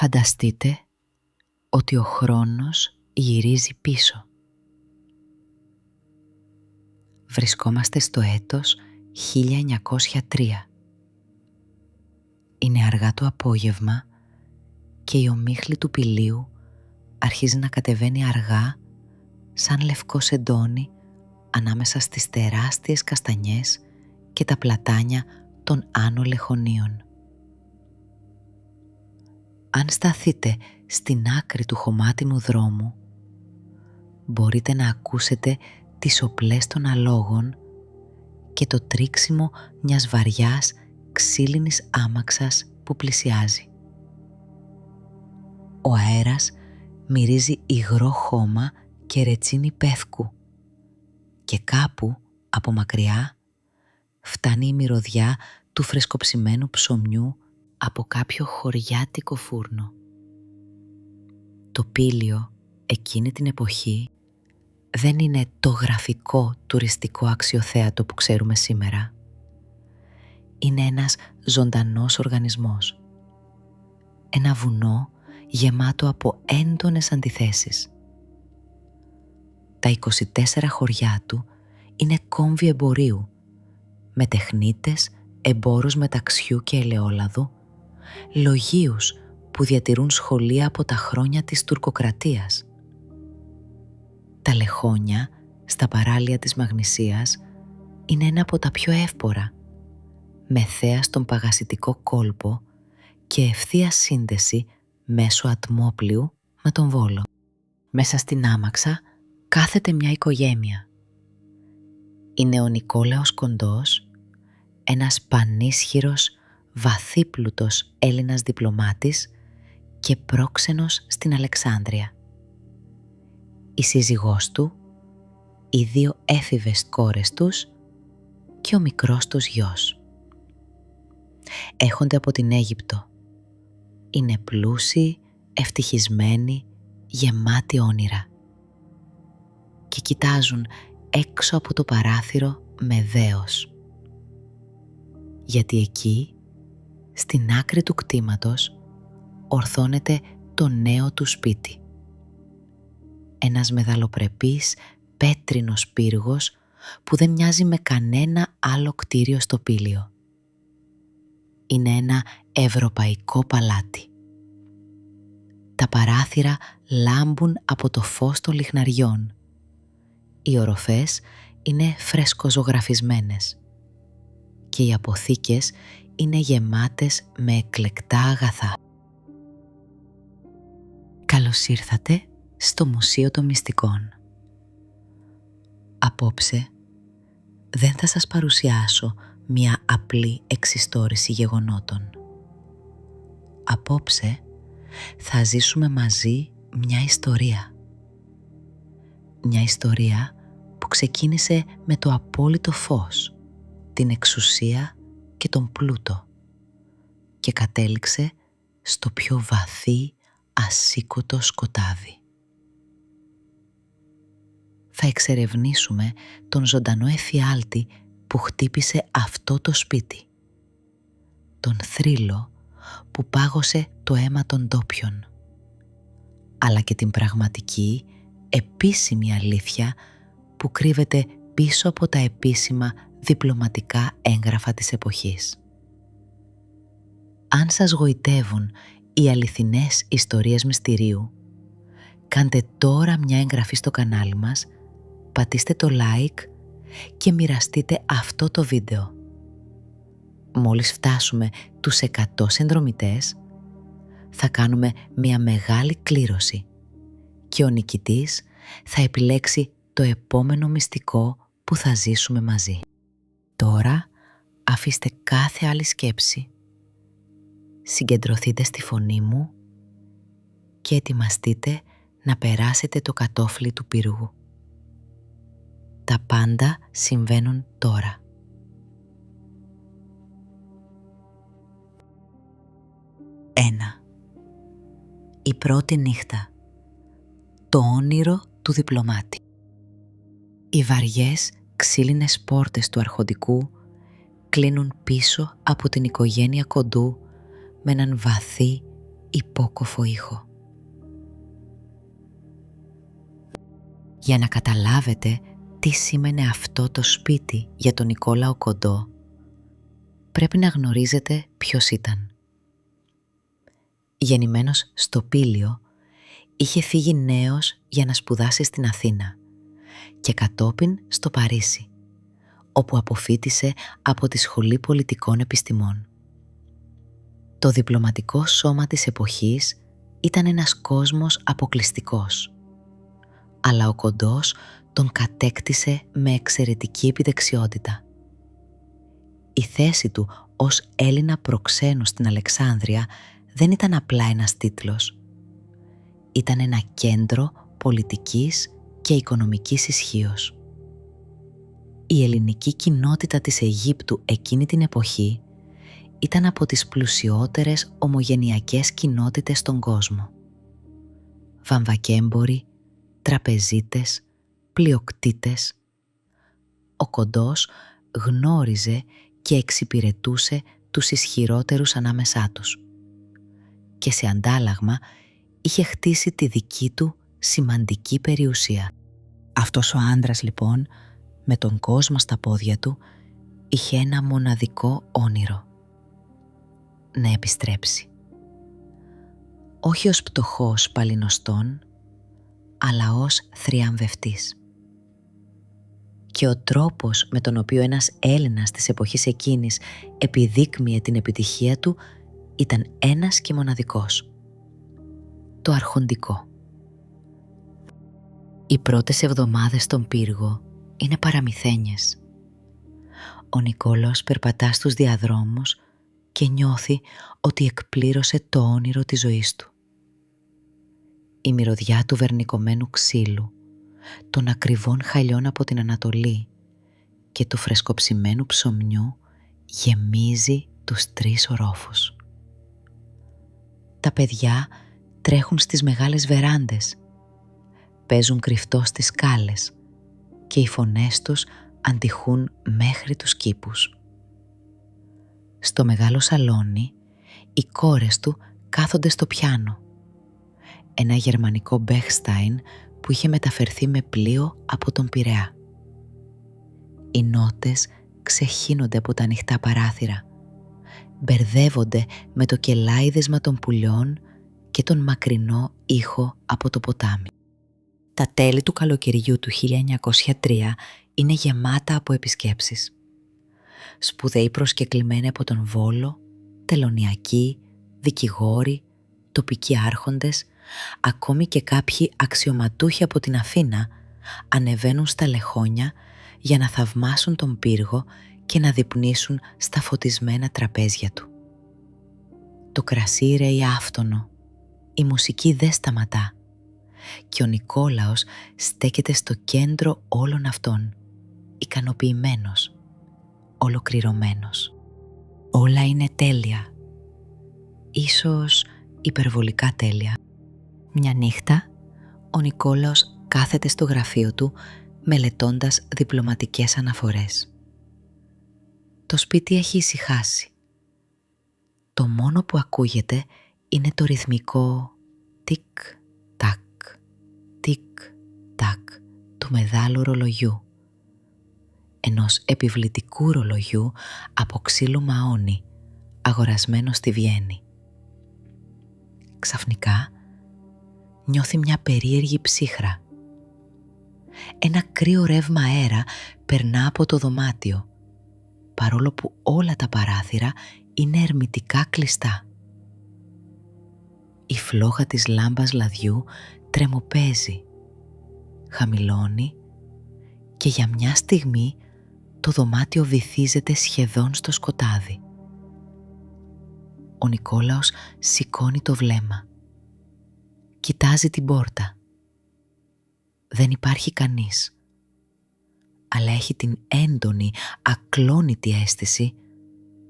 Φανταστείτε ότι ο χρόνος γυρίζει πίσω. Βρισκόμαστε στο έτος 1903. Είναι αργά το απόγευμα και η ομίχλη του πηλίου αρχίζει να κατεβαίνει αργά σαν λευκό σεντόνι ανάμεσα στις τεράστιες καστανιές και τα πλατάνια των άνω λεχονίων. Αν σταθείτε στην άκρη του χωμάτινου δρόμου, μπορείτε να ακούσετε τις οπλές των αλόγων και το τρίξιμο μιας βαριάς ξύλινης άμαξας που πλησιάζει. Ο αέρας μυρίζει υγρό χώμα και ρετσίνη πεύκου και κάπου από μακριά φτάνει η μυρωδιά του φρεσκοψημένου ψωμιού από κάποιο χωριάτικο φούρνο. Το πήλιο εκείνη την εποχή δεν είναι το γραφικό τουριστικό αξιοθέατο που ξέρουμε σήμερα. Είναι ένας ζωντανός οργανισμός. Ένα βουνό γεμάτο από έντονες αντιθέσεις. Τα 24 χωριά του είναι κόμβοι εμπορίου, με τεχνίτες, εμπόρους μεταξιού και ελαιόλαδου, λογίους που διατηρούν σχολεία από τα χρόνια της τουρκοκρατίας. Τα λεχόνια στα παράλια της Μαγνησίας είναι ένα από τα πιο εύπορα, με θέα στον παγασιτικό κόλπο και ευθεία σύνδεση μέσω ατμόπλιου με τον Βόλο. Μέσα στην άμαξα κάθεται μια οικογένεια. Είναι ο Νικόλαος Κοντός, ένας πανίσχυρος, βαθύπλουτος Έλληνας διπλωμάτης και πρόξενος στην Αλεξάνδρεια. Η σύζυγός του, οι 2 έφηβες κόρες τους και ο μικρός τους γιος. Έχονται από την Αίγυπτο. Είναι πλούσιοι, ευτυχισμένοι, γεμάτοι όνειρα. Και κοιτάζουν έξω από το παράθυρο με δέος. Γιατί εκεί, στην άκρη του κτήματος, ορθώνεται το νέο του σπίτι. Ένας μεγαλοπρεπής πέτρινος πύργος που δεν μοιάζει με κανένα άλλο κτίριο στο Πήλιο. Είναι ένα ευρωπαϊκό παλάτι. Τα παράθυρα λάμπουν από το φως των λιχναριών. Οι οροφές είναι φρεσκοζωγραφισμένες και οι αποθήκες είναι γεμάτες με εκλεκτά αγαθά. Καλώς ήρθατε στο Μουσείο των Μυστικών. Απόψε δεν θα σας παρουσιάσω μια απλή εξιστόρηση γεγονότων. Απόψε θα ζήσουμε μαζί μια ιστορία. Μια ιστορία που ξεκίνησε με το απόλυτο φως, την εξουσία και τον πλούτο και κατέληξε στο πιο βαθύ ασήκωτο σκοτάδι. Θα εξερευνήσουμε τον ζωντανό εφιάλτη που χτύπησε αυτό το σπίτι, τον θρύλο που πάγωσε το αίμα των ντόπιων, αλλά και την πραγματική, επίσημη αλήθεια που κρύβεται πίσω από τα επίσημα διπλωματικά έγγραφα της εποχής. Αν σας γοητεύουν οι αληθινές ιστορίες μυστηρίου, κάντε τώρα μια εγγραφή στο κανάλι μας, πατήστε το like και μοιραστείτε αυτό το βίντεο. Μόλις φτάσουμε τους 100 συνδρομητές, θα κάνουμε μια μεγάλη κλήρωση και ο νικητής θα επιλέξει το επόμενο μυστικό που θα ζήσουμε μαζί. Τώρα αφήστε κάθε άλλη σκέψη, συγκεντρωθείτε στη φωνή μου και ετοιμαστείτε να περάσετε το κατόφλι του πύργου. Τα πάντα συμβαίνουν τώρα. 1. Η πρώτη νύχτα. Το όνειρο του διπλωμάτη. Οι βαριές ξύλινες πόρτες του αρχοντικού κλείνουν πίσω από την οικογένεια Κοντού με έναν βαθύ υπόκοφο ήχο. Για να καταλάβετε τι σήμαινε αυτό το σπίτι για τον Νικόλαο Κοντό, πρέπει να γνωρίζετε ποιος ήταν. Γεννημένος στο Πήλιο, είχε φύγει νέος για να σπουδάσει στην Αθήνα και κατόπιν στο Παρίσι, όπου αποφοίτησε από τη Σχολή Πολιτικών Επιστημών. Το διπλωματικό σώμα της εποχής ήταν ένας κόσμος αποκλειστικός, αλλά ο Κοντός τον κατέκτησε με εξαιρετική επιδεξιότητα. Η θέση του ως Έλληνα προξένου στην Αλεξάνδρεια δεν ήταν απλά ένας τίτλος. Ήταν ένα κέντρο πολιτικής και οικονομικής ισχύος. Η ελληνική κοινότητα της Αιγύπτου εκείνη την εποχή ήταν από τις πλουσιότερες ομογενειακές κοινότητες στον κόσμο. Βαμβακέμποροι, τραπεζίτες, πλειοκτήτες. Ο Κοντός γνώριζε και εξυπηρετούσε τους ισχυρότερους ανάμεσά τους και σε αντάλλαγμα είχε χτίσει τη δική του σημαντική περιουσία. Αυτός ο άντρας λοιπόν, με τον κόσμο στα πόδια του, είχε ένα μοναδικό όνειρο: να επιστρέψει. Όχι ως πτωχός παλινοστών, αλλά ως θριαμβευτής. Και ο τρόπος με τον οποίο ένας Έλληνας της εποχής εκείνης επιδείκμιε την επιτυχία του ήταν ένας και μοναδικός: το αρχοντικό. Οι πρώτες εβδομάδες στον πύργο είναι παραμυθένιες. Ο Νικόλαος περπατά στους διαδρόμους και νιώθει ότι εκπλήρωσε το όνειρο της ζωής του. Η μυρωδιά του βερνικωμένου ξύλου, των ακριβών χαλιών από την Ανατολή και του φρεσκοψημένου ψωμιού γεμίζει τους 3 ορόφους. Τα παιδιά τρέχουν στις μεγάλες βεράντες, παίζουν κρυφτό στις σκάλες και οι φωνές τους αντιχούν μέχρι τους κήπους. Στο μεγάλο σαλόνι οι κόρες του κάθονται στο πιάνο, ένα γερμανικό Μπέχσταϊν που είχε μεταφερθεί με πλοίο από τον Πειραιά. Οι νότες ξεχύνονται από τα ανοιχτά παράθυρα, μπερδεύονται με το κελάιδεσμα των πουλιών και τον μακρινό ήχο από το ποτάμι. Τα τέλη του καλοκαιριού του 1903 είναι γεμάτα από επισκέψεις. Σπουδαίοι προσκεκλημένοι από τον Βόλο, τελωνιακοί, δικηγόροι, τοπικοί άρχοντες, ακόμη και κάποιοι αξιωματούχοι από την Αθήνα ανεβαίνουν στα λεχόνια για να θαυμάσουν τον πύργο και να δειπνήσουν στα φωτισμένα τραπέζια του. Το κρασί ρέει άφτωνο, η μουσική δεν σταματά και ο Νικόλαος στέκεται στο κέντρο όλων αυτών, ικανοποιημένος, ολοκληρωμένος. Όλα είναι τέλεια, ίσως υπερβολικά τέλεια. Μια νύχτα, ο Νικόλαος κάθεται στο γραφείο του μελετώντας διπλωματικές αναφορές. Το σπίτι έχει ησυχάσει. Το μόνο που ακούγεται είναι το ρυθμικό τικ-τακ, τικ-τακ του μεγάλου ρολογιού, ενός επιβλητικού ρολογιού από ξύλο μαόνι, αγορασμένο στη Βιέννη. Ξαφνικά νιώθει μια περίεργη ψύχρα. Ένα κρύο ρεύμα αέρα περνά από το δωμάτιο, παρόλο που όλα τα παράθυρα είναι ερμητικά κλειστά. Η φλόγα της λάμπας λαδιού τρεμοπαίζει, χαμηλώνει και για μια στιγμή το δωμάτιο βυθίζεται σχεδόν στο σκοτάδι. Ο Νικόλαος σηκώνει το βλέμμα. Κοιτάζει την πόρτα. Δεν υπάρχει κανείς, αλλά έχει την έντονη, ακλόνητη αίσθηση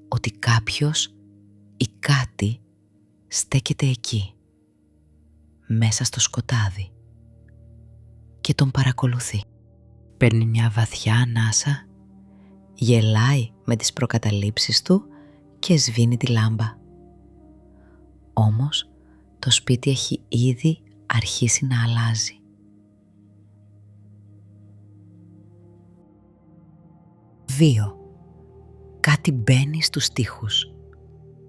ότι κάποιος ή κάτι στέκεται εκεί, μέσα στο σκοτάδι και τον παρακολουθεί. Παίρνει μια βαθιά ανάσα, γελάει με τις προκαταλήψεις του και σβήνει τη λάμπα. Όμως Το σπίτι έχει ήδη αρχίσει να αλλάζει. Δύο. Κάτι μπαίνει στους τοίχους.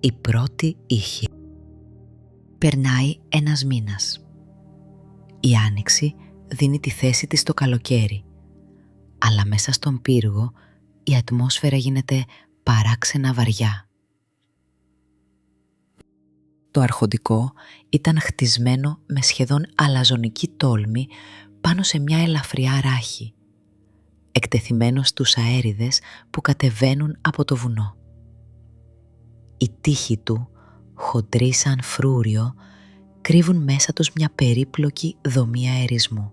Η πρώτη ήχη. Περνάει ένας μήνας. Η άνοιξη δίνει τη θέση της στο καλοκαίρι, αλλά μέσα στον πύργο η ατμόσφαιρα γίνεται παράξενα βαριά. Το αρχοντικό ήταν χτισμένο με σχεδόν αλαζονική τόλμη πάνω σε μια ελαφριά ράχη, εκτεθειμένο στους αέριδες που κατεβαίνουν από το βουνό. Οι τοίχοι του, χοντροί σαν φρούριο, κρύβουν μέσα τους μια περίπλοκη δομή αερισμού.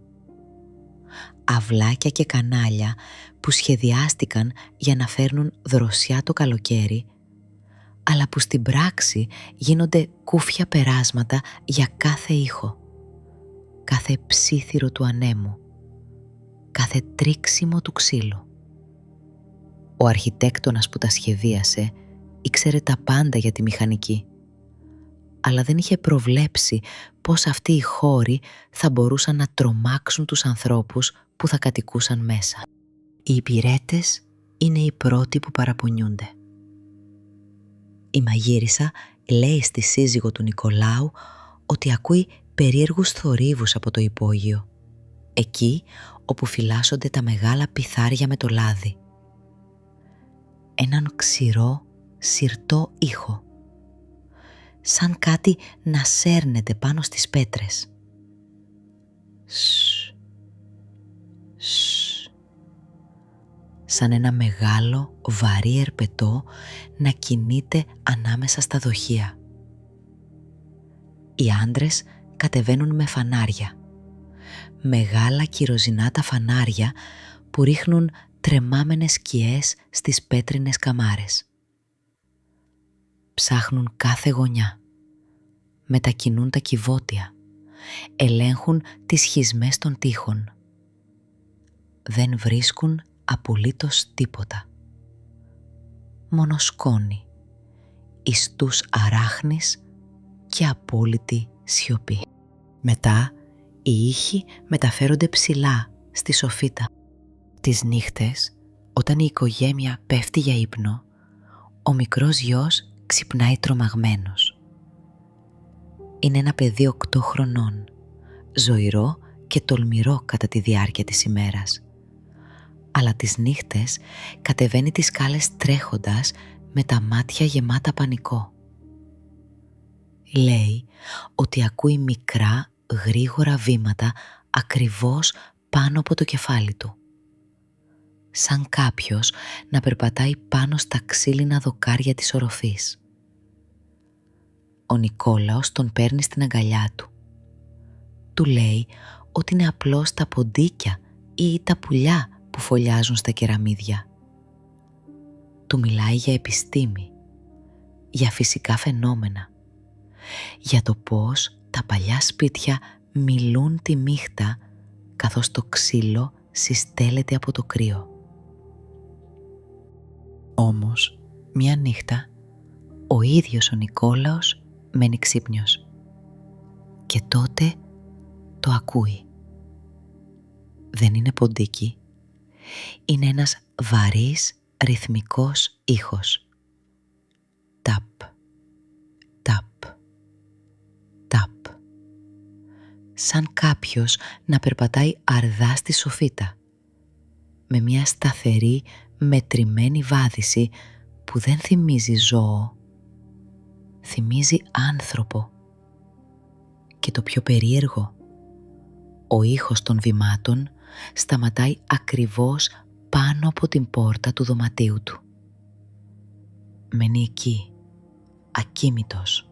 Αυλάκια και κανάλια που σχεδιάστηκαν για να φέρνουν δροσιά το καλοκαίρι, αλλά που στην πράξη γίνονται κούφια περάσματα για κάθε ήχο, κάθε ψίθυρο του ανέμου, κάθε τρίξιμο του ξύλου. Ο αρχιτέκτονας που τα σχεδίασε ήξερε τα πάντα για τη μηχανική, αλλά δεν είχε προβλέψει πως αυτοί οι χώροι θα μπορούσαν να τρομάξουν τους ανθρώπους που θα κατοικούσαν μέσα. Οι υπηρέτες είναι οι πρώτοι που παραπονιούνται. Η μαγείρισα λέει στη σύζυγο του Νικολάου ότι ακούει περίεργους θορύβους από το υπόγειο, εκεί όπου φυλάσσονται τα μεγάλα πιθάρια με το λάδι. Έναν ξηρό, συρτό ήχο, σαν κάτι να σέρνεται πάνω στις πέτρες. Σσ, σσ, σαν ένα μεγάλο, βαρύ ερπετό να κινείται ανάμεσα στα δοχεία. Οι άντρες κατεβαίνουν με φανάρια, μεγάλα κυροζινάτα φανάρια που ρίχνουν τρεμάμενες σκιές στις πέτρινες καμάρες. Ψάχνουν κάθε γωνιά, μετακινούν τα κυβότια, ελέγχουν τις σχισμές των τοίχων. Δεν βρίσκουν απολύτως τίποτα. Μόνο σκόνη, ιστούς αράχνης και απόλυτη σιωπή. Μετά οι ήχοι μεταφέρονται ψηλά στη σοφίτα. Τις νύχτες, όταν η οικογένεια πέφτει για ύπνο, ο μικρός γιος ξυπνάει τρομαγμένος. Είναι ένα παιδί 8 χρονών, ζωηρό και τολμηρό κατά τη διάρκεια της ημέρας. Αλλά τις νύχτες κατεβαίνει τις σκάλες τρέχοντας με τα μάτια γεμάτα πανικό. Λέει ότι ακούει μικρά, γρήγορα βήματα ακριβώς πάνω από το κεφάλι του. Σαν κάποιος να περπατάει πάνω στα ξύλινα δοκάρια της οροφής. Ο Νικόλαος τον παίρνει στην αγκαλιά του. Του λέει ότι είναι απλώς τα ποντίκια ή τα πουλιά που φωλιάζουν στα κεραμίδια. Του μιλάει για επιστήμη, για φυσικά φαινόμενα, για το πώς τα παλιά σπίτια μιλούν τη νύχτα καθώς το ξύλο συστέλλεται από το κρύο. Όμως, μια νύχτα, ο ίδιος ο Νικόλαος μένει ξύπνιος και τότε το ακούει. Δεν είναι ποντίκι, είναι ένας βαρύς ρυθμικός ήχος. Ταπ, ταπ, ταπ. Σαν κάποιος να περπατάει αρδά στη σοφίτα, με μια σταθερή, μετρημένη βάδιση που δεν θυμίζει ζώο, θυμίζει άνθρωπο. Και το πιο περίεργο, ο ήχος των βημάτων σταματάει ακριβώς πάνω από την πόρτα του δωματίου του. Μένει εκεί, ακοίμητος,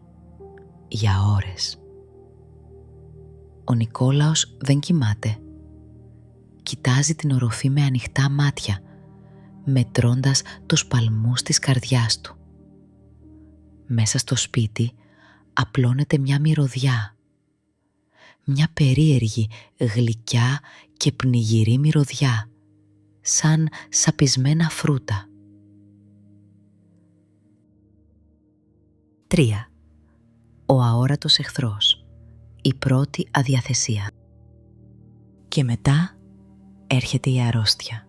για ώρες. Ο Νικόλαος δεν κοιμάται. Κοιτάζει την οροφή με ανοιχτά μάτια, μετρώντας τους παλμούς της καρδιάς του. Μέσα στο σπίτι απλώνεται μια μυρωδιά. Μια περίεργη, γλυκιά και πνιγυρή μυρωδιά, σαν σαπισμένα φρούτα. 3. ο αόρατος εχθρός, η πρώτη αδιαθεσία. Και μετά έρχεται η αρρώστια.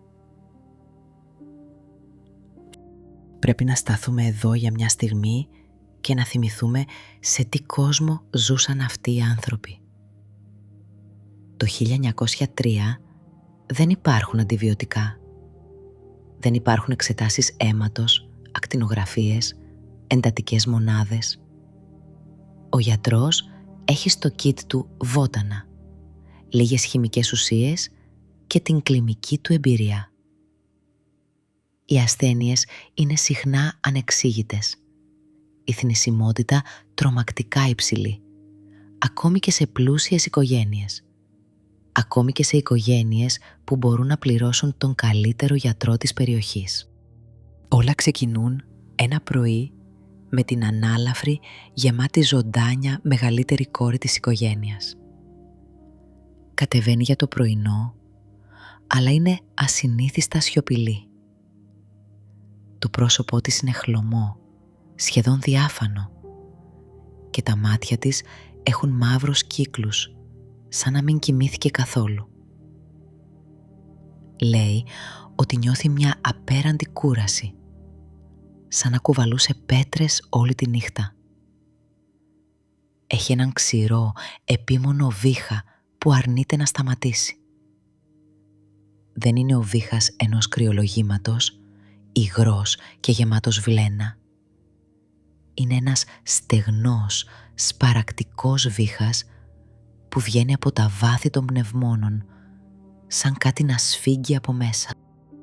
Πρέπει να σταθούμε εδώ για μια στιγμή και να θυμηθούμε σε τι κόσμο ζούσαν αυτοί οι άνθρωποι. Το 1903 δεν υπάρχουν αντιβιωτικά. Δεν υπάρχουν εξετάσεις αίματος, ακτινογραφίες, εντατικές μονάδες. Ο γιατρός έχει στο kit του βότανα, λίγες χημικές ουσίες και την κλιμική του εμπειρία. Οι ασθένειες είναι συχνά ανεξήγητες. Η θνησιμότητα τρομακτικά υψηλή, ακόμη και σε πλούσιες οικογένειες. Ακόμη και σε οικογένειες που μπορούν να πληρώσουν τον καλύτερο γιατρό της περιοχής. Όλα ξεκινούν ένα πρωί με την ανάλαφρη, γεμάτη ζωντάνια μεγαλύτερη κόρη της οικογένειας. Κατεβαίνει για το πρωινό, αλλά είναι ασυνήθιστα σιωπηλή. Το πρόσωπό της είναι χλωμό, σχεδόν διάφανο, και τα μάτια της έχουν μαύρους κύκλους, σαν να μην κοιμήθηκε καθόλου. Λέει ότι νιώθει μια απέραντη κούραση, σαν να κουβαλούσε πέτρες όλη τη νύχτα. Έχει έναν ξηρό, επίμονο βήχα που αρνείται να σταματήσει. Δεν είναι ο βήχας ενός κρυολογήματος, υγρός και γεμάτος βλένα. Είναι ένας στεγνός, σπαρακτικός βήχας που βγαίνει από τα βάθη των πνευμόνων, σαν κάτι να σφίγγει από μέσα.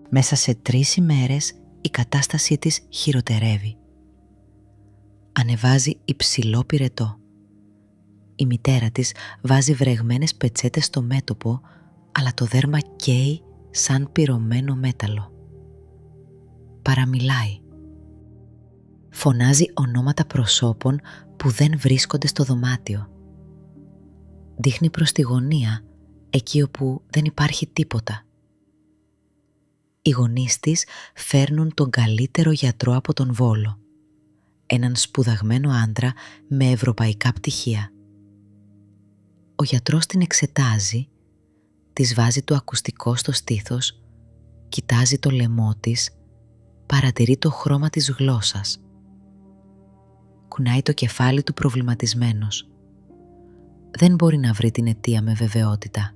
Μέσα σε 3 ημέρες η κατάστασή της χειροτερεύει. Ανεβάζει υψηλό πυρετό. Η μητέρα της βάζει βρεγμένες πετσέτες στο μέτωπο, αλλά το δέρμα καίει σαν πυρωμένο μέταλλο. Παραμιλάει. Φωνάζει ονόματα προσώπων που δεν βρίσκονται στο δωμάτιο. Δείχνει προς τη γωνία, εκεί όπου δεν υπάρχει τίποτα. Οι γονείς της φέρνουν τον καλύτερο γιατρό από τον Βόλο, έναν σπουδαγμένο άντρα με ευρωπαϊκά πτυχία. Ο γιατρός την εξετάζει, της βάζει το ακουστικό στο στήθος, κοιτάζει το λαιμό της, παρατηρεί το χρώμα της γλώσσας. Κουνάει το κεφάλι του προβληματισμένος. Δεν μπορεί να βρει την αιτία με βεβαιότητα.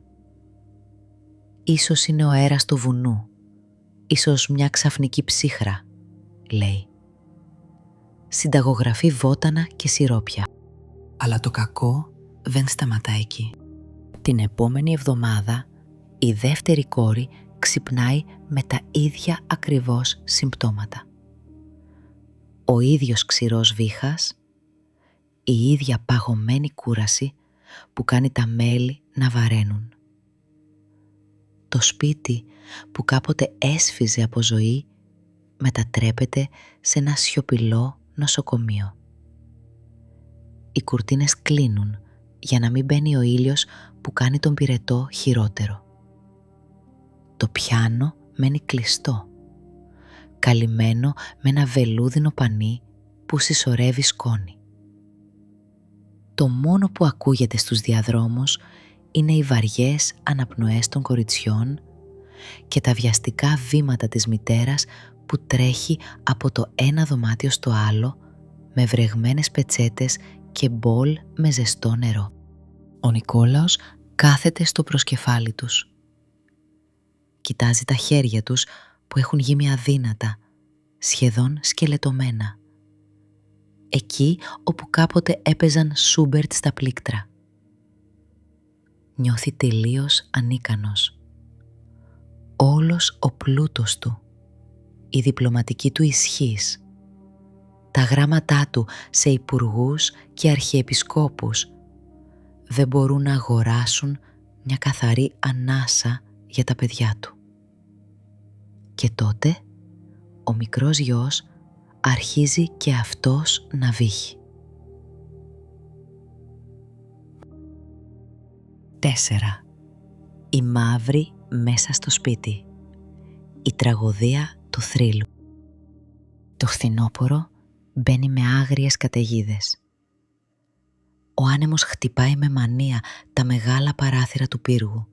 Ίσως είναι ο αέρας του βουνού, ίσως μια ξαφνική ψύχρα, λέει. Συνταγογραφεί βότανα και σιρόπια. Αλλά το κακό δεν σταματά εκεί. Την επόμενη εβδομάδα η δεύτερη κόρη ξυπνάει με τα ίδια ακριβώς συμπτώματα. Ο ίδιος ξηρός βήχας, η ίδια παγωμένη κούραση που κάνει τα μέλη να βαραίνουν. Το σπίτι που κάποτε έσφιζε από ζωή μετατρέπεται σε ένα σιωπηλό νοσοκομείο. Οι κουρτίνες κλείνουν για να μην μπαίνει ο ήλιος που κάνει τον πυρετό χειρότερο. Το πιάνο μένει κλειστό, καλυμμένο με ένα βελούδινο πανί που συσσωρεύει σκόνη. Το μόνο που ακούγεται στους διαδρόμους είναι οι βαριές αναπνοές των κοριτσιών και τα βιαστικά βήματα της μητέρας που τρέχει από το ένα δωμάτιο στο άλλο με βρεγμένες πετσέτες και μπολ με ζεστό νερό. Ο Νικόλαος κάθεται στο προσκεφάλι τους. Κοιτάζει τα χέρια τους που έχουν γίνει αδύνατα, σχεδόν σκελετωμένα. Εκεί όπου κάποτε έπαιζαν Σούμπερτ στα πλήκτρα. Νιώθει τελείως ανίκανος. Όλος ο πλούτος του, η διπλωματική του ισχύς, τα γράμματά του σε υπουργούς και αρχιεπισκόπους δεν μπορούν να αγοράσουν μια καθαρή ανάσα για τα παιδιά του. Και τότε ο μικρός γιος αρχίζει και αυτός να βύχει. 4. Η μαύρη μέσα στο σπίτι. Η τραγωδία του θρύλου. Το φθινόπωρο μπαίνει με άγριες καταιγίδες. Ο άνεμος χτυπάει με μανία τα μεγάλα παράθυρα του πύργου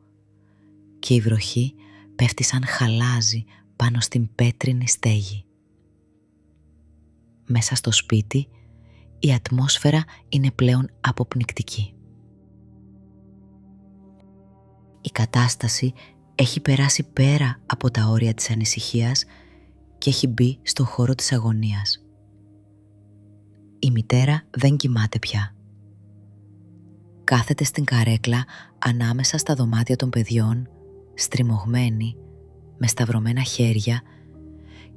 και η βροχή πέφτει σαν χαλάζι πάνω στην πέτρινη στέγη. Μέσα στο σπίτι η ατμόσφαιρα είναι πλέον αποπνικτική. Η κατάσταση έχει περάσει πέρα από τα όρια της ανησυχίας και έχει μπει στο χώρο της αγωνίας. Η μητέρα δεν κοιμάται πια. Κάθεται στην καρέκλα ανάμεσα στα δωμάτια των παιδιών, στριμωγμένη, με σταυρωμένα χέρια,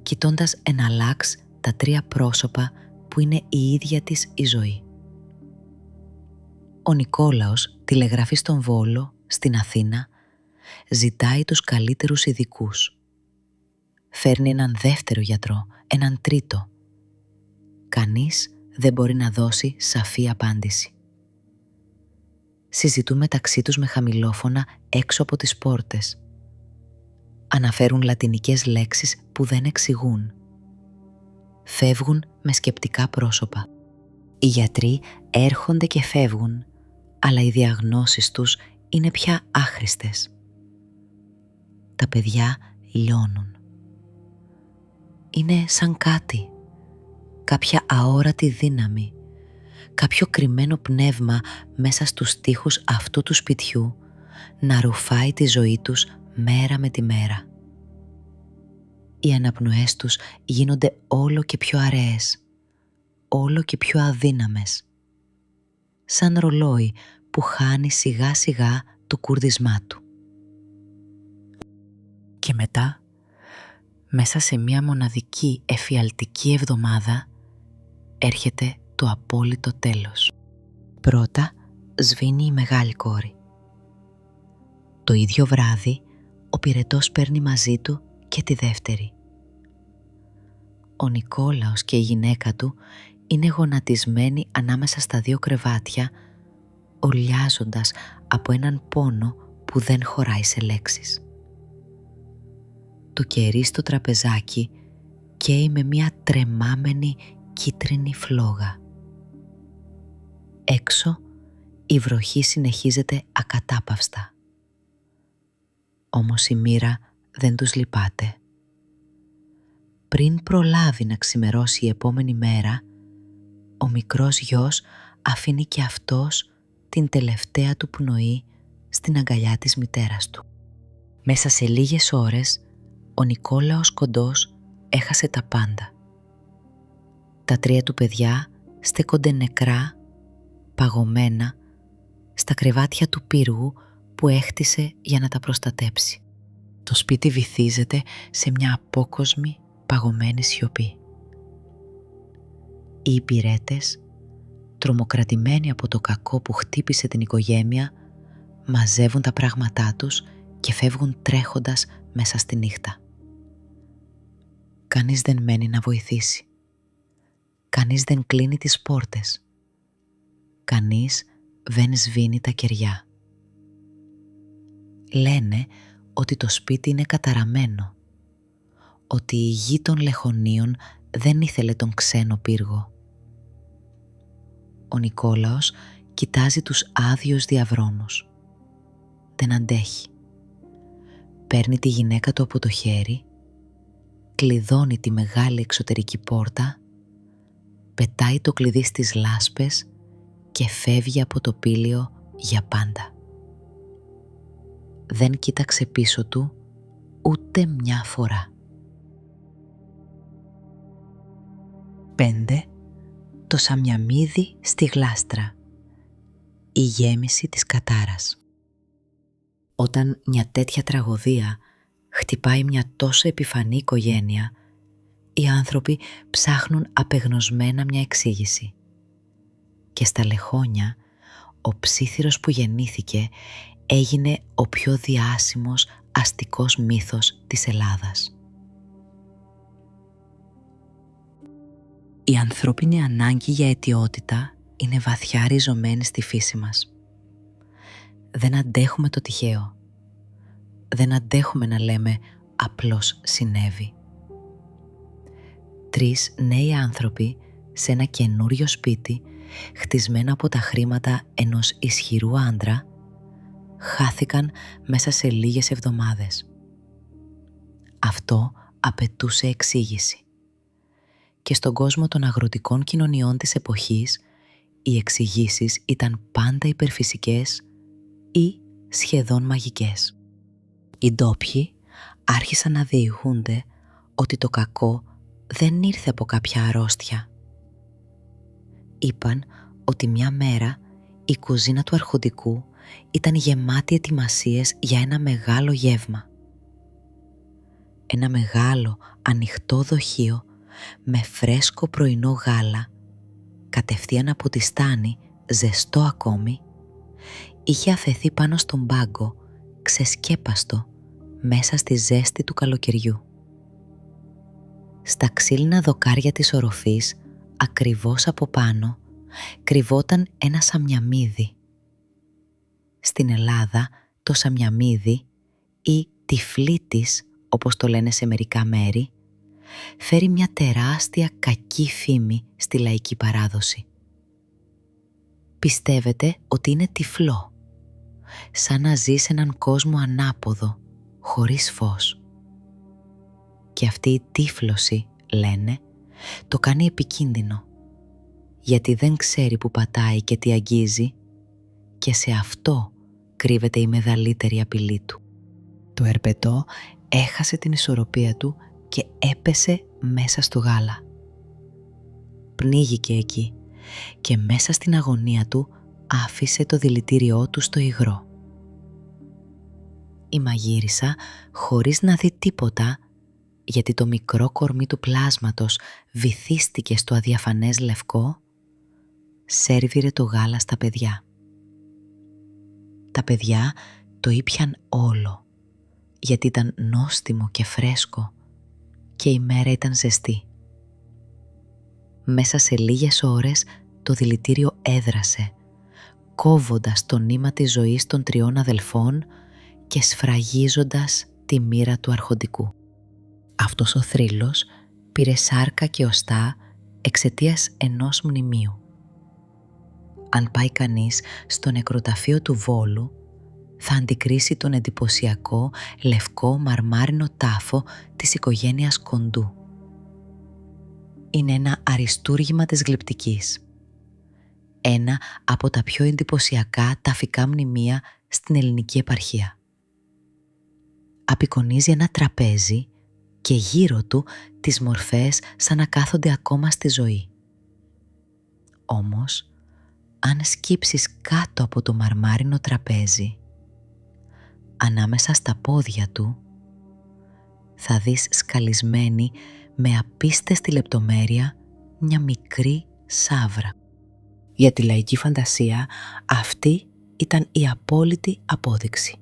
κοιτώντας εναλλάξ τα τρία πρόσωπα που είναι η ίδια της η ζωή. Ο Νικόλαος τηλεγραφεί στον Βόλο, στην Αθήνα, ζητάει τους καλύτερους ειδικούς. Φέρνει έναν δεύτερο γιατρό, έναν τρίτο. Κανείς δεν μπορεί να δώσει σαφή απάντηση. Συζητούν μεταξύ τους με χαμηλόφωνα έξω από τις πόρτες. Αναφέρουν λατινικές λέξεις που δεν εξηγούν. Φεύγουν με σκεπτικά πρόσωπα. Οι γιατροί έρχονται και φεύγουν, αλλά οι διαγνώσεις τους είναι πια άχρηστες. Τα παιδιά λιώνουν. Είναι σαν κάτι, κάποια αόρατη δύναμη, κάποιο κρυμμένο πνεύμα μέσα στους τοίχους αυτού του σπιτιού να ρουφάει τη ζωή τους μέρα με τη μέρα. Οι αναπνοές τους γίνονται όλο και πιο αραιές, όλο και πιο αδύναμες, σαν ρολόι που χάνει σιγά σιγά το κούρδισμά του. Και μετά, μέσα σε μία μοναδική εφιαλτική εβδομάδα, έρχεται το απόλυτο τέλος. Πρώτα σβήνει η μεγάλη κόρη. Το ίδιο βράδυ, ο πυρετός παίρνει μαζί του και τη δεύτερη. Ο Νικόλαος και η γυναίκα του είναι γονατισμένοι ανάμεσα στα δύο κρεβάτια, ουρλιάζοντας από έναν πόνο που δεν χωράει σε λέξεις. Το κερί στο τραπεζάκι καίει με μια τρεμάμενη κίτρινη φλόγα. Έξω η βροχή συνεχίζεται ακατάπαυστα. Όμως η μοίρα δεν τους λυπάται. Πριν προλάβει να ξημερώσει η επόμενη μέρα, ο μικρός γιος αφήνει και αυτός την τελευταία του πνοή στην αγκαλιά της μητέρας του. Μέσα σε λίγες ώρες, ο Νικόλαος κοντός έχασε τα πάντα. Τα τρία του παιδιά στέκονται νεκρά, παγωμένα, στα κρεβάτια του πύργου που έχτισε για να τα προστατέψει. Το σπίτι βυθίζεται σε μια απόκοσμη, παγωμένη σιωπή. Οι υπηρέτες, τρομοκρατημένοι από το κακό που χτύπησε την οικογένεια, μαζεύουν τα πράγματά τους και φεύγουν τρέχοντας μέσα στη νύχτα. Κανείς δεν μένει να βοηθήσει. Κανείς δεν κλείνει τις πόρτες. Κανείς δεν σβήνει τα κεριά. Λένε ότι το σπίτι είναι καταραμένο, ότι η γη των λεχονίων δεν ήθελε τον ξένο πύργο. Ο Νικόλαος κοιτάζει τους άδειους διαβρώνους. Δεν αντέχει. Παίρνει τη γυναίκα του από το χέρι, κλειδώνει τη μεγάλη εξωτερική πόρτα, πετάει το κλειδί στις λάσπες και φεύγει από το πήλιο για πάντα. Δεν κοίταξε πίσω του ούτε μια φορά. 5. Το σαμιαμίδι στη γλάστρα. Η γέμιση της κατάρας. Όταν μια τέτοια τραγωδία χτυπάει μια τόσο επιφανή οικογένεια, οι άνθρωποι ψάχνουν απεγνωσμένα μια εξήγηση. Και στα Λεχόνια, ο Ψίθυρος που γεννήθηκε έγινε ο πιο διάσημος αστικός μύθος της Ελλάδας. Η ανθρώπινη ανάγκη για αιτιότητα είναι βαθιά ριζωμένη στη φύση μας. Δεν αντέχουμε το τυχαίο. Δεν αντέχουμε να λέμε απλώς συνέβη. 3 νέοι άνθρωποι σε ένα καινούριο σπίτι χτισμένα από τα χρήματα ενός ισχυρού άντρα, χάθηκαν μέσα σε λίγες εβδομάδες. Αυτό απαιτούσε εξήγηση. Και στον κόσμο των αγροτικών κοινωνιών της εποχής, οι εξηγήσεις ήταν πάντα υπερφυσικές ή σχεδόν μαγικές. Οι ντόπιοι άρχισαν να διηγούνται ότι το κακό δεν ήρθε από κάποια αρρώστια. Είπαν ότι μια μέρα η κουζίνα του αρχοντικού ήταν γεμάτη ετοιμασίες για ένα μεγάλο γεύμα. Ένα μεγάλο ανοιχτό δοχείο με φρέσκο πρωινό γάλα, κατευθείαν από τη στάνη, ζεστό ακόμη, είχε αφεθεί πάνω στον πάγκο, ξεσκέπαστο, μέσα στη ζέστη του καλοκαιριού. Στα ξύλινα δοκάρια της οροφής, ακριβώς από πάνω, κρυβόταν ένα σαμιαμίδι. Στην Ελλάδα το σαμιαμίδι ή τυφλίτης, όπως το λένε σε μερικά μέρη, φέρει μια τεράστια κακή φήμη στη λαϊκή παράδοση. Πιστεύετε ότι είναι τυφλό, σαν να ζει σε έναν κόσμο ανάποδο, χωρίς φως. Και αυτή η τύφλωση, λένε, το κάνει επικίνδυνο, γιατί δεν ξέρει που πατάει και τι αγγίζει, και σε αυτό κρύβεται η μεγαλύτερη απειλή του. Το ερπετό έχασε την ισορροπία του και έπεσε μέσα στο γάλα. Πνίγηκε εκεί και μέσα στην αγωνία του άφησε το δηλητήριό του στο υγρό. Η μαγείρισα, χωρίς να δει τίποτα, γιατί το μικρό κορμί του πλάσματος βυθίστηκε στο αδιαφανές λευκό, σέρβιρε το γάλα στα παιδιά. Τα παιδιά το ήπιαν όλο, γιατί ήταν νόστιμο και φρέσκο και η μέρα ήταν ζεστή. Μέσα σε λίγες ώρες το δηλητήριο έδρασε, κόβοντας το νήμα της ζωής των τριών αδελφών και σφραγίζοντας τη μοίρα του αρχοντικού. Αυτός ο θρύλος πήρε σάρκα και οστά εξαιτίας ενός μνημείου. Αν πάει κανείς στο νεκροταφείο του Βόλου, θα αντικρίσει τον εντυπωσιακό λευκό μαρμάρινο τάφο της οικογένειας Κοντού. Είναι ένα αριστούργημα της γλυπτικής. Ένα από τα πιο εντυπωσιακά ταφικά μνημεία στην ελληνική επαρχία. Απεικονίζει ένα τραπέζι και γύρω του τις μορφές σαν να κάθονται ακόμα στη ζωή. Όμως, αν σκύψεις κάτω από το μαρμάρινο τραπέζι, ανάμεσα στα πόδια του, θα δεις σκαλισμένη με απίστευτη λεπτομέρεια μια μικρή σαύρα. Για τη λαϊκή φαντασία αυτή ήταν η απόλυτη απόδειξη.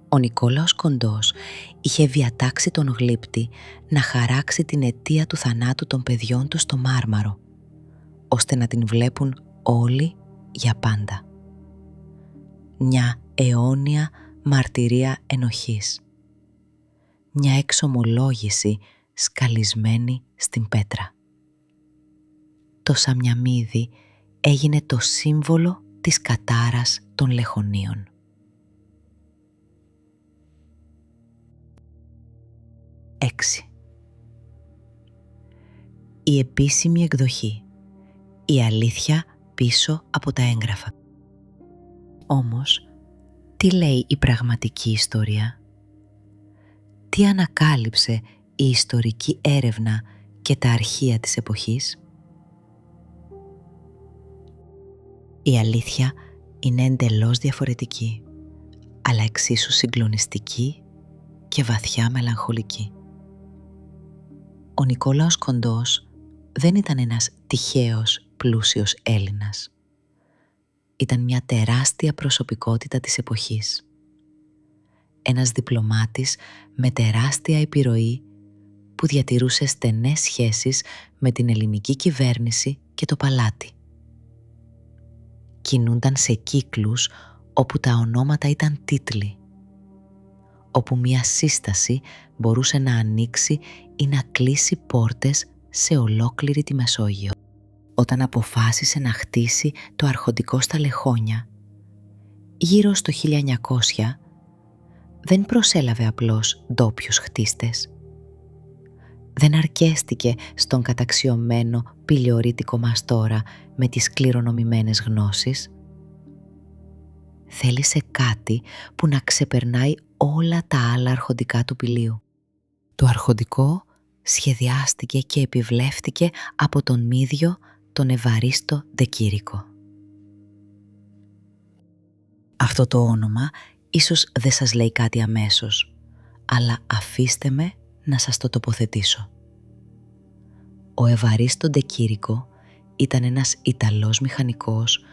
Ο Νικόλαος Κοντός είχε διατάξει τον γλύπτη να χαράξει την αιτία του θανάτου των παιδιών του στο μάρμαρο, ώστε να την βλέπουν όλοι για πάντα. Μια αιώνια μαρτυρία ενοχής. Μια εξομολόγηση σκαλισμένη στην πέτρα. Το σαμιαμίδι έγινε το σύμβολο της κατάρας των Λεχονίων. Η επίσημη εκδοχή. Η αλήθεια πίσω από τα έγγραφα. Όμως, τι λέει η πραγματική ιστορία? Τι ανακάλυψε η ιστορική έρευνα και τα αρχεία της εποχής? Η αλήθεια είναι εντελώς διαφορετική, αλλά εξίσου συγκλονιστική και βαθιά μελαγχολική. Ο Νικόλαος Κοντός δεν ήταν ένας τυχαίος πλούσιος Έλληνας. Ήταν μια τεράστια προσωπικότητα της εποχής. Ένας διπλωμάτης με τεράστια επιρροή που διατηρούσε στενές σχέσεις με την ελληνική κυβέρνηση και το παλάτι. Κινούνταν σε κύκλους όπου τα ονόματα ήταν τίτλοι, όπου μια σύσταση μπορούσε να ανοίξει ή να κλείσει πόρτες σε ολόκληρη τη Μεσόγειο. όταν αποφάσισε να χτίσει το αρχοντικό στα Λεχόνια. Γύρω στο 1900 δεν προσέλαβε απλώς ντόπιους χτίστες. Δεν αρκέστηκε στον καταξιωμένο πηλαιορίτικο μαστόρα με τις κληρονομημένες γνώσεις. Θέλησε κάτι που να ξεπερνάει όλα τα άλλα αρχοντικά του πηλίου. Το αρχοντικό σχεδιάστηκε και επιβλέφθηκε από τον ίδιο τον Ευαρίστο Ντε Κήρυκο. Αυτό το όνομα ίσως δεν σας λέει κάτι αμέσως, αλλά αφήστε με να σας το τοποθετήσω. Ο Ευαρίστο Ντε Κήρυκο ήταν ένας Ιταλός μηχανικός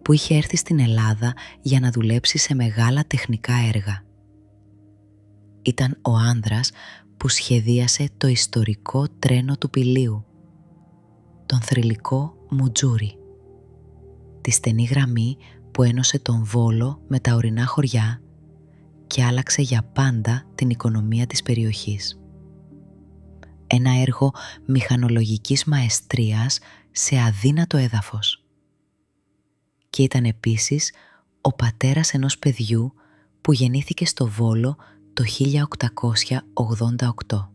που είχε έρθει στην Ελλάδα για να δουλέψει σε μεγάλα τεχνικά έργα. Ήταν ο άνδρας που σχεδίασε το ιστορικό τρένο του πηλίου, τον θρυλικό Μουτζούρι, τη στενή γραμμή που ένωσε τον Βόλο με τα ορεινά χωριά και άλλαξε για πάντα την οικονομία της περιοχής. Ένα έργο μηχανολογικής μαεστρίας σε αδύνατο έδαφος. Και ήταν επίσης ο πατέρας ενός παιδιού που γεννήθηκε στο Βόλο το 1888.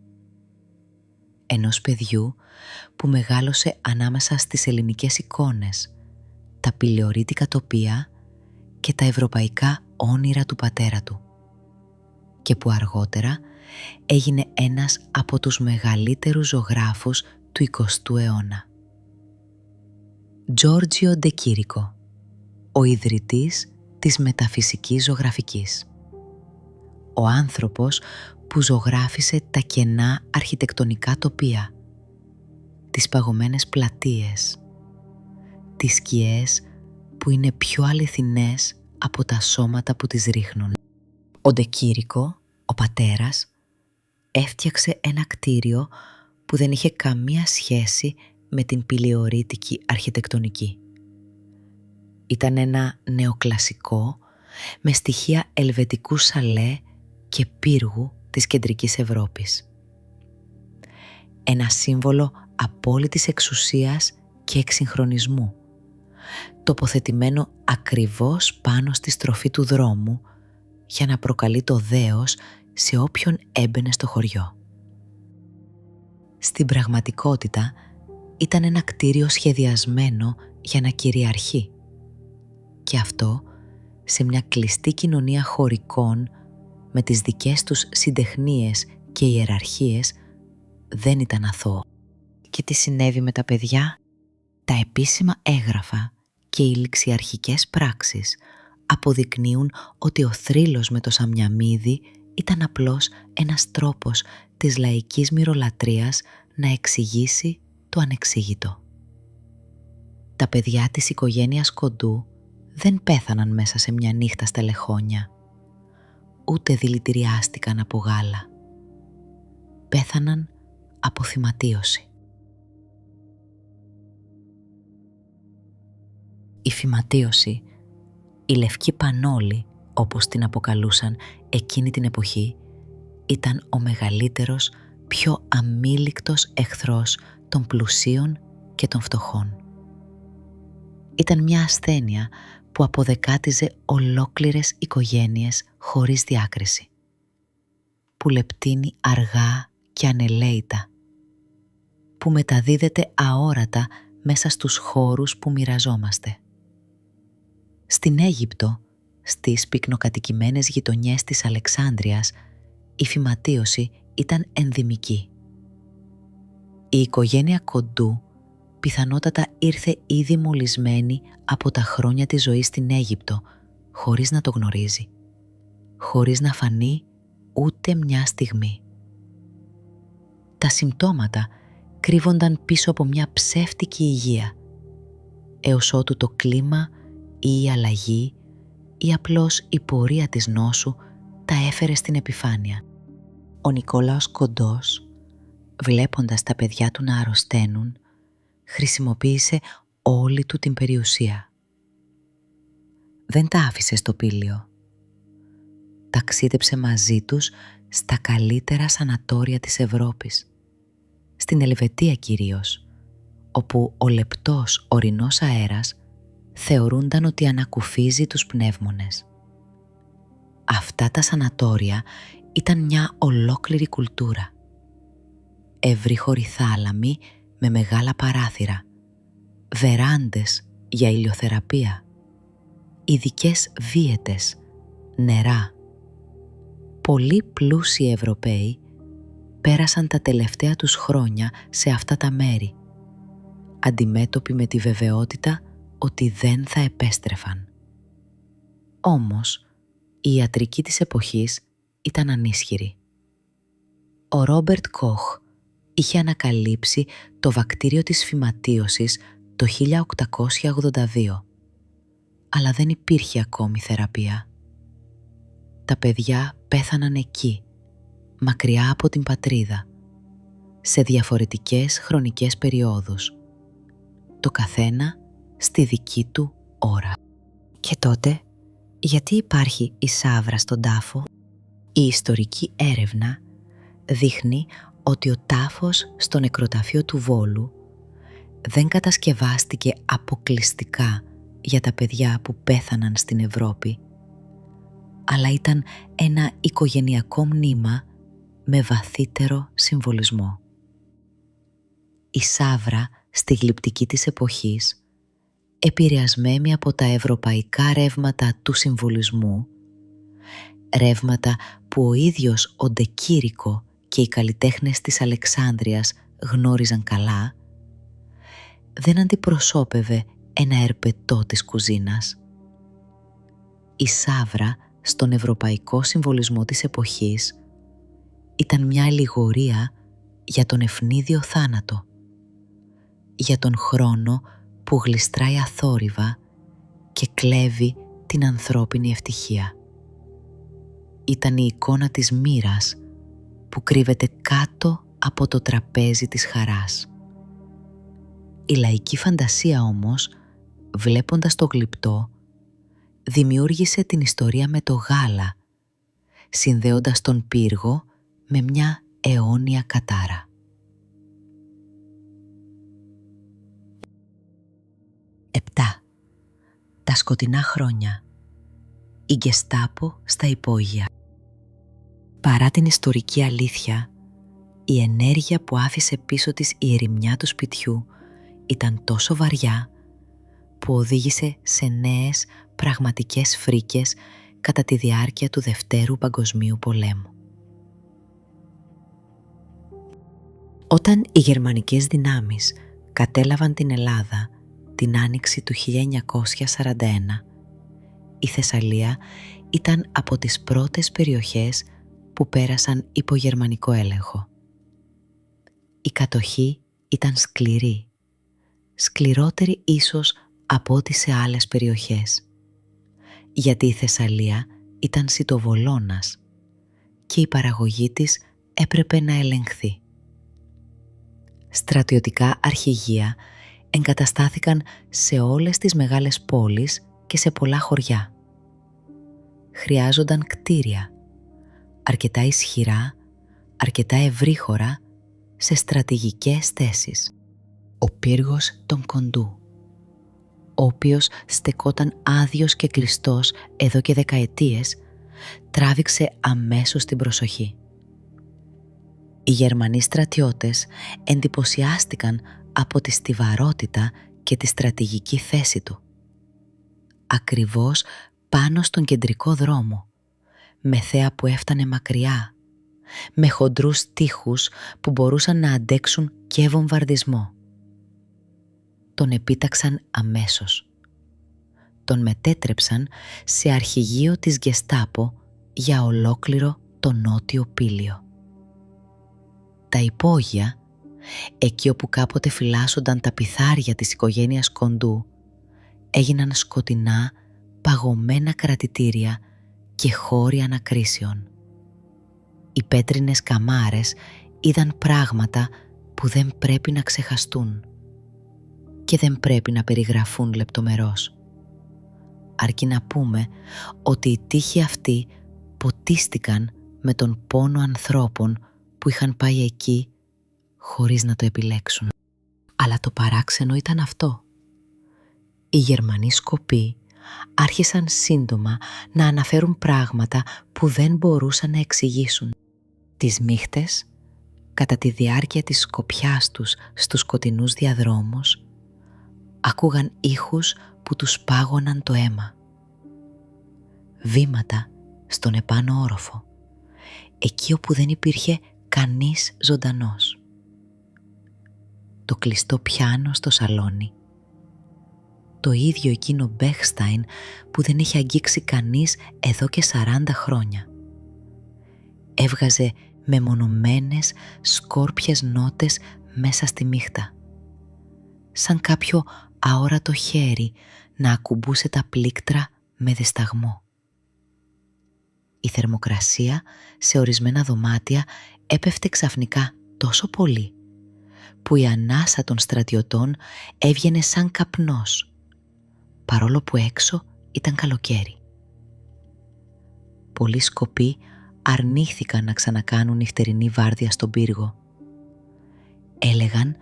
Ενός παιδιού που μεγάλωσε ανάμεσα στις ελληνικές εικόνες, τα πηλαιορίτικα τοπία και τα ευρωπαϊκά όνειρα του πατέρα του και που αργότερα έγινε ένας από τους μεγαλύτερους ζωγράφους του 20ου αιώνα. Τζόρτζιο Ντε Κήρυκο, ο ιδρυτής της μεταφυσικής ζωγραφικής. Ο άνθρωπος που ζωγράφισε τα κενά αρχιτεκτονικά τοπία, τις παγωμένες πλατείες, τις σκιές που είναι πιο αληθινές από τα σώματα που τις ρίχνουν. Ο Ντε Κήρυκο, ο πατέρας, έφτιαξε ένα κτίριο που δεν είχε καμία σχέση με την πηλαιορίτικη αρχιτεκτονική. Ήταν ένα νεοκλασικό με στοιχεία ελβετικού σαλέ και πύργου της κεντρικής Ευρώπης. Ένα σύμβολο απόλυτης εξουσίας και εξυγχρονισμού, τοποθετημένο ακριβώς πάνω στη στροφή του δρόμου για να προκαλεί το δέος σε όποιον έμπαινε στο χωριό. Στην πραγματικότητα ήταν ένα κτίριο σχεδιασμένο για να κυριαρχεί, και αυτό σε μια κλειστή κοινωνία χωρικών με τις δικές τους συντεχνίες και ιεραρχίες δεν ήταν αθώο. Και τι συνέβη με τα παιδιά? Τα επίσημα έγγραφα και οι ληξιαρχικές πράξεις αποδεικνύουν ότι ο θρύλος με το Σαμιαμίδι ήταν απλώς ένας τρόπος της λαϊκής μυρολατρείας να εξηγήσει το ανεξήγητο. Τα παιδιά της οικογένειας Κοντού δεν πέθαναν μέσα σε μια νύχτα στα Λεχόνια, ούτε δηλητηριάστηκαν από γάλα. Πέθαναν από θυματίωση. Η φυματίωση, η λευκή πανόλη όπως την αποκαλούσαν εκείνη την εποχή, ήταν ο μεγαλύτερος, πιο αμήλικτος εχθρός των πλουσίων και των φτωχών. Ήταν μια ασθένεια που αποδεκάτιζε ολόκληρες οικογένειες χωρίς διάκριση, που λεπτύνει αργά και ανελαίητα, που μεταδίδεται αόρατα μέσα στους χώρους που μοιραζόμαστε. Στην Αίγυπτο, στις πυκνοκατοικημένες γειτονιές της Αλεξάνδρειας, η φυματίωση ήταν ενδυμική. Η οικογένεια Κοντού πιθανότατα ήρθε ήδη μολυσμένη από τα χρόνια της ζωής στην Αίγυπτο, χωρίς να το γνωρίζει, χωρίς να φανεί ούτε μια στιγμή. Τα συμπτώματα κρύβονταν πίσω από μια ψεύτικη υγεία, έως ότου το κλίμα ή η αλλαγή ή απλώς η πορεία της νόσου τα έφερε στην επιφάνεια. Ο Νικόλαος Κοντός, βλέποντας τα παιδιά του να αρρωσταίνουν, χρησιμοποίησε όλη του την περιουσία. Δεν τα άφησε στο πήλιο. Ταξίδεψε μαζί τους στα καλύτερα σανατόρια της Ευρώπης, στην Ελβετία κυρίως, όπου ο λεπτός ορεινός αέρας θεωρούνταν ότι ανακουφίζει τους πνεύμονες. Αυτά τα σανατόρια ήταν μια ολόκληρη κουλτούρα. Ευρύχωροι θάλαμοι με μεγάλα παράθυρα, βεράντες για ηλιοθεραπεία, ειδικές βίαιτες, νερά. Πολλοί πλούσιοι Ευρωπαίοι πέρασαν τα τελευταία τους χρόνια σε αυτά τα μέρη, αντιμέτωποι με τη βεβαιότητα ότι δεν θα επέστρεφαν. Όμως, η ιατρική της εποχής ήταν ανίσχυρη. Ο Ρόμπερτ Κοχ είχε ανακαλύψει το βακτήριο της φυματίωσης το 1882, αλλά δεν υπήρχε ακόμη θεραπεία. Τα παιδιά πέθαναν εκεί, μακριά από την πατρίδα, σε διαφορετικές χρονικές περιόδους, το καθένα στη δική του ώρα. Και τότε, γιατί υπάρχει η σαύρα στον τάφο? Η ιστορική έρευνα δείχνει ότι ο τάφος στο νεκροταφείο του Βόλου δεν κατασκευάστηκε αποκλειστικά για τα παιδιά που πέθαναν στην Ευρώπη, αλλά ήταν ένα οικογενειακό μνήμα με βαθύτερο συμβολισμό. Η σαύρα στη γλυπτική της εποχής, επηρεασμένη από τα ευρωπαϊκά ρεύματα του συμβολισμού, ρεύματα που ο ίδιος ο Ντεκήρικο και οι καλλιτέχνες της Αλεξάνδρειας γνώριζαν καλά, δεν αντιπροσώπευε ένα ερπετό της κουζίνας. Η σαύρα στον ευρωπαϊκό συμβολισμό της εποχής ήταν μια αλληγορία για τον ευνίδιο θάνατο, για τον χρόνο που γλιστράει αθόρυβα και κλέβει την ανθρώπινη ευτυχία. Ήταν η εικόνα της μοίρας που κρύβεται κάτω από το τραπέζι της χαράς. Η λαϊκή φαντασία όμως, βλέποντας το γλυπτό, δημιούργησε την ιστορία με το γάλα, συνδέοντας τον πύργο με μια αιώνια κατάρα. 7. Τα σκοτεινά χρόνια. Η Γκεστάπο στα υπόγεια. Παρά την ιστορική αλήθεια, η ενέργεια που άφησε πίσω της η ερημιά του σπιτιού ήταν τόσο βαριά που οδήγησε σε νέες πραγματικές φρίκες κατά τη διάρκεια του Δευτέρου Παγκοσμίου Πολέμου. Όταν οι γερμανικές δυνάμεις κατέλαβαν την Ελλάδα την άνοιξη του 1941, η Θεσσαλία ήταν από τις πρώτες περιοχές που πέρασαν υπό γερμανικό έλεγχο. Η κατοχή ήταν σκληρή, σκληρότερη ίσως από ό,τι σε άλλες περιοχές, γιατί η Θεσσαλία ήταν σιτοβολώνας και η παραγωγή της έπρεπε να ελεγχθεί. Στρατιωτικά αρχηγεία εγκαταστάθηκαν σε όλες τις μεγάλες πόλεις και σε πολλά χωριά. Χρειάζονταν κτίρια, αρκετά ισχυρά, αρκετά ευρύχωρα, σε στρατηγικές θέσεις. Ο πύργος των Κοντού, ο οποίος στεκόταν άδειος και κλειστός εδώ και δεκαετίες, τράβηξε αμέσως την προσοχή. Οι Γερμανοί στρατιώτες εντυπωσιάστηκαν από τη στιβαρότητα και τη στρατηγική θέση του. Ακριβώς πάνω στον κεντρικό δρόμο, με θέα που έφτανε μακριά, με χοντρούς τοίχους που μπορούσαν να αντέξουν και βομβαρδισμό. Τον επίταξαν αμέσως. Τον μετέτρεψαν σε αρχηγείο της Γκεστάπο για ολόκληρο το νότιο Πήλιο. Τα υπόγεια, εκεί όπου κάποτε φυλάσσονταν τα πιθάρια της οικογένειας Κοντού, έγιναν σκοτεινά, παγωμένα κρατητήρια και χώροι ανακρίσεων. Οι πέτρινες καμάρες είδαν πράγματα που δεν πρέπει να ξεχαστούν και δεν πρέπει να περιγραφούν λεπτομερώς. Αρκεί να πούμε ότι οι τοίχοι αυτοί ποτίστηκαν με τον πόνο ανθρώπων που είχαν πάει εκεί χωρίς να το επιλέξουν. Αλλά το παράξενο ήταν αυτό. Οι Γερμανοί σκοποί άρχισαν σύντομα να αναφέρουν πράγματα που δεν μπορούσαν να εξηγήσουν. Τις νύχτες, κατά τη διάρκεια της σκοπιάς τους στους σκοτεινούς διαδρόμους, άκουγαν ήχους που τους πάγωναν το αίμα. Βήματα στον επάνω όροφο, εκεί όπου δεν υπήρχε κανείς ζωντανός. Το κλειστό πιάνο στο σαλόνι. Το ίδιο εκείνο Μπέχσταϊν που δεν είχε αγγίξει κανείς εδώ και 40 χρόνια. Έβγαζε μεμονωμένες σκόρπιες νότες μέσα στη νύχτα. Σαν κάποιο αόρατο χέρι να ακουμπούσε τα πλήκτρα με δισταγμό. Η θερμοκρασία σε ορισμένα δωμάτια έπεφτε ξαφνικά τόσο πολύ που η ανάσα των στρατιωτών έβγαινε σαν καπνός, παρόλο που έξω ήταν καλοκαίρι. Πολλοί σκοποί αρνήθηκαν να ξανακάνουν νυχτερινή βάρδια στον πύργο. Έλεγαν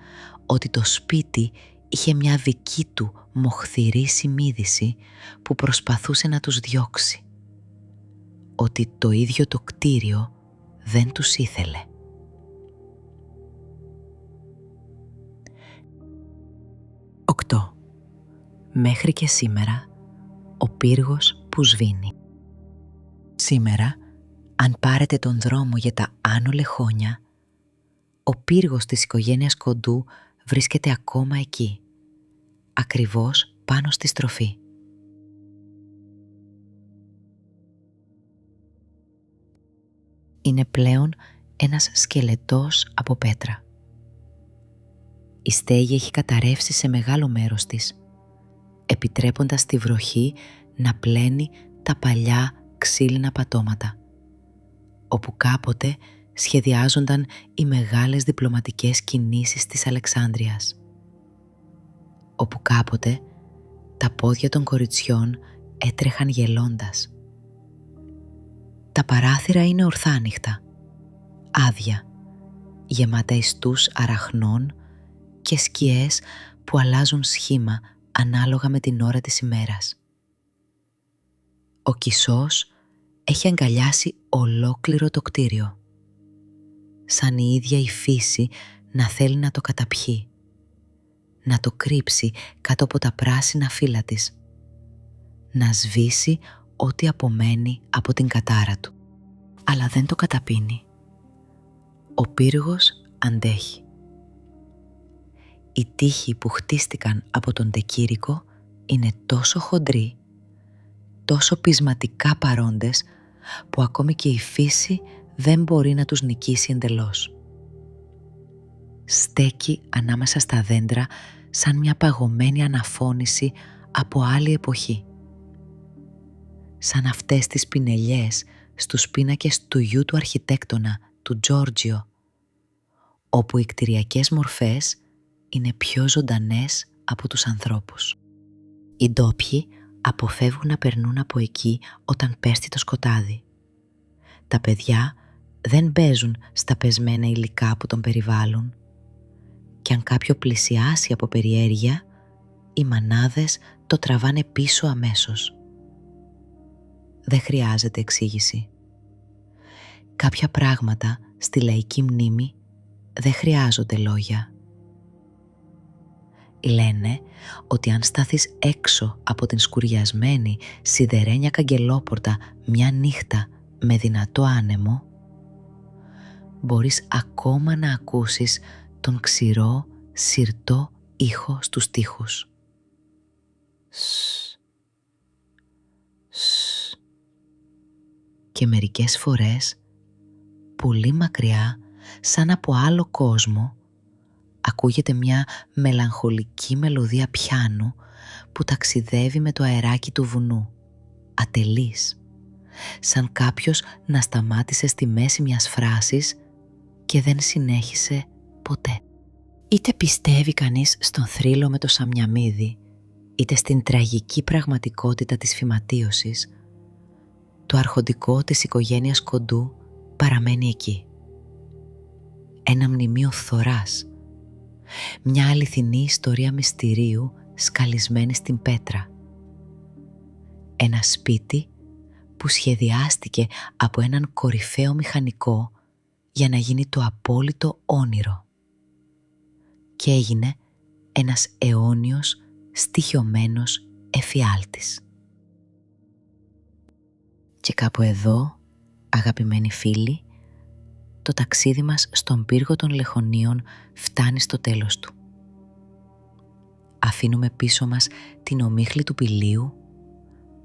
ότι το σπίτι είχε μια δική του μοχθηρή συνείδηση που προσπαθούσε να τους διώξει. Ότι το ίδιο το κτίριο δεν τους ήθελε. Μέχρι και σήμερα, ο πύργος που σβήνει. Σήμερα, αν πάρετε τον δρόμο για τα Άνω Λεχόνια, ο πύργος της οικογένειας Κοντού βρίσκεται ακόμα εκεί, ακριβώς πάνω στη στροφή. Είναι πλέον ένας σκελετός από πέτρα. Η στέγη έχει καταρρεύσει σε μεγάλο μέρος της, επιτρέποντας τη βροχή να πλένει τα παλιά ξύλινα πατώματα, όπου κάποτε σχεδιάζονταν οι μεγάλες διπλωματικές κινήσεις της Αλεξάνδρειας, όπου κάποτε τα πόδια των κοριτσιών έτρεχαν γελώντας. Τα παράθυρα είναι ορθάνυχτα, άδεια, γεμάτα ιστούς αραχνών και σκιές που αλλάζουν σχήμα ανάλογα με την ώρα της ημέρας. Ο Κισός έχει αγκαλιάσει ολόκληρο το κτίριο, σαν η ίδια η φύση να θέλει να το καταπιεί, να το κρύψει κάτω από τα πράσινα φύλλα της, να σβήσει ό,τι απομένει από την κατάρα του. Αλλά δεν το καταπίνει. Ο πύργος αντέχει. Οι τοίχοι που χτίστηκαν από τον Τεκήρικο είναι τόσο χοντροί, τόσο πεισματικά παρόντες, που ακόμη και η φύση δεν μπορεί να τους νικήσει εντελώς. Στέκει ανάμεσα στα δέντρα σαν μια παγωμένη αναφώνηση από άλλη εποχή. Σαν αυτές τις πινελιές στους πίνακες του γιου του αρχιτέκτονα, του Τζόρτζιο, όπου οι κτηριακές μορφές είναι πιο ζωντανές από τους ανθρώπους. Οι ντόπιοι αποφεύγουν να περνούν από εκεί όταν πέφτει το σκοτάδι. Τα παιδιά δεν παίζουν στα πεσμένα υλικά που τον περιβάλλουν, και αν κάποιο πλησιάσει από περιέργεια, οι μανάδες το τραβάνε πίσω αμέσως. Δεν χρειάζεται εξήγηση. Κάποια πράγματα στη λαϊκή μνήμη δεν χρειάζονται λόγια. Λένε ότι αν στάθεις έξω από την σκουριασμένη σιδερένια καγκελόπορτα μια νύχτα με δυνατό άνεμο, μπορείς ακόμα να ακούσεις τον ξηρό, σιρτό ήχο στους τοίχους. Και μερικές φορές, πολύ μακριά, σαν από άλλο κόσμο, ακούγεται μια μελαγχολική μελωδία πιάνου που ταξιδεύει με το αεράκι του βουνού, ατελής, σαν κάποιος να σταμάτησε στη μέση μιας φράσης και δεν συνέχισε ποτέ. Είτε πιστεύει κανείς στον θρύλο με το Σαμιαμίδι, είτε στην τραγική πραγματικότητα της φυματίωσης, το αρχοντικό της οικογένειας Κοντού παραμένει εκεί. Ένα μνημείο φθοράς, Μια αληθινή ιστορία μυστηρίου σκαλισμένη στην πέτρα. Ένα σπίτι που σχεδιάστηκε από έναν κορυφαίο μηχανικό για να γίνει το απόλυτο όνειρο. Και έγινε ένας αιώνιος στοιχειωμένος εφιάλτης. Και κάπου εδώ, αγαπημένοι φίλοι, το ταξίδι μας στον πύργο των Λεχωνίων φτάνει στο τέλος του. Αφήνουμε πίσω μας την ομίχλη του Πηλίου,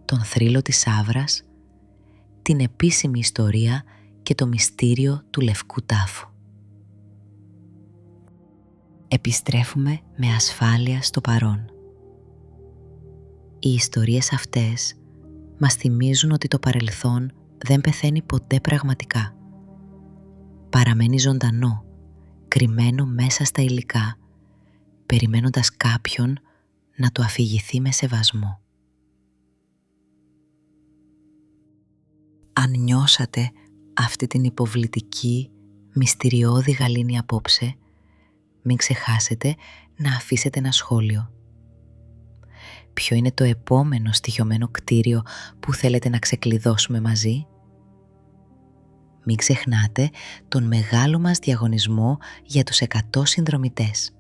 τον θρύλο της Αύρας, την επίσημη ιστορία και το μυστήριο του Λευκού Τάφου. Επιστρέφουμε με ασφάλεια στο παρόν. Οι ιστορίες αυτές μας θυμίζουν ότι το παρελθόν δεν πεθαίνει ποτέ πραγματικά. Παραμένει ζωντανό, κρυμμένο μέσα στα υλικά, περιμένοντας κάποιον να το αφηγηθεί με σεβασμό. Αν νιώσατε αυτή την υποβλητική, μυστηριώδη γαλήνη απόψε, μην ξεχάσετε να αφήσετε ένα σχόλιο. Ποιο είναι το επόμενο στοιχειωμένο κτίριο που θέλετε να ξεκλειδώσουμε μαζί? Μην ξεχνάτε τον μεγάλο μας διαγωνισμό για τους 100 συνδρομητές.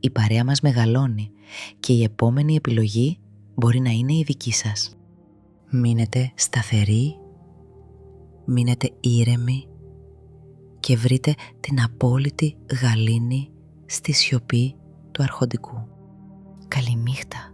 Η παρέα μας μεγαλώνει και η επόμενη επιλογή μπορεί να είναι η δική σας. Μείνετε σταθεροί, μείνετε ήρεμοι και βρείτε την απόλυτη γαλήνη στη σιωπή του αρχοντικού. Καληνύχτα.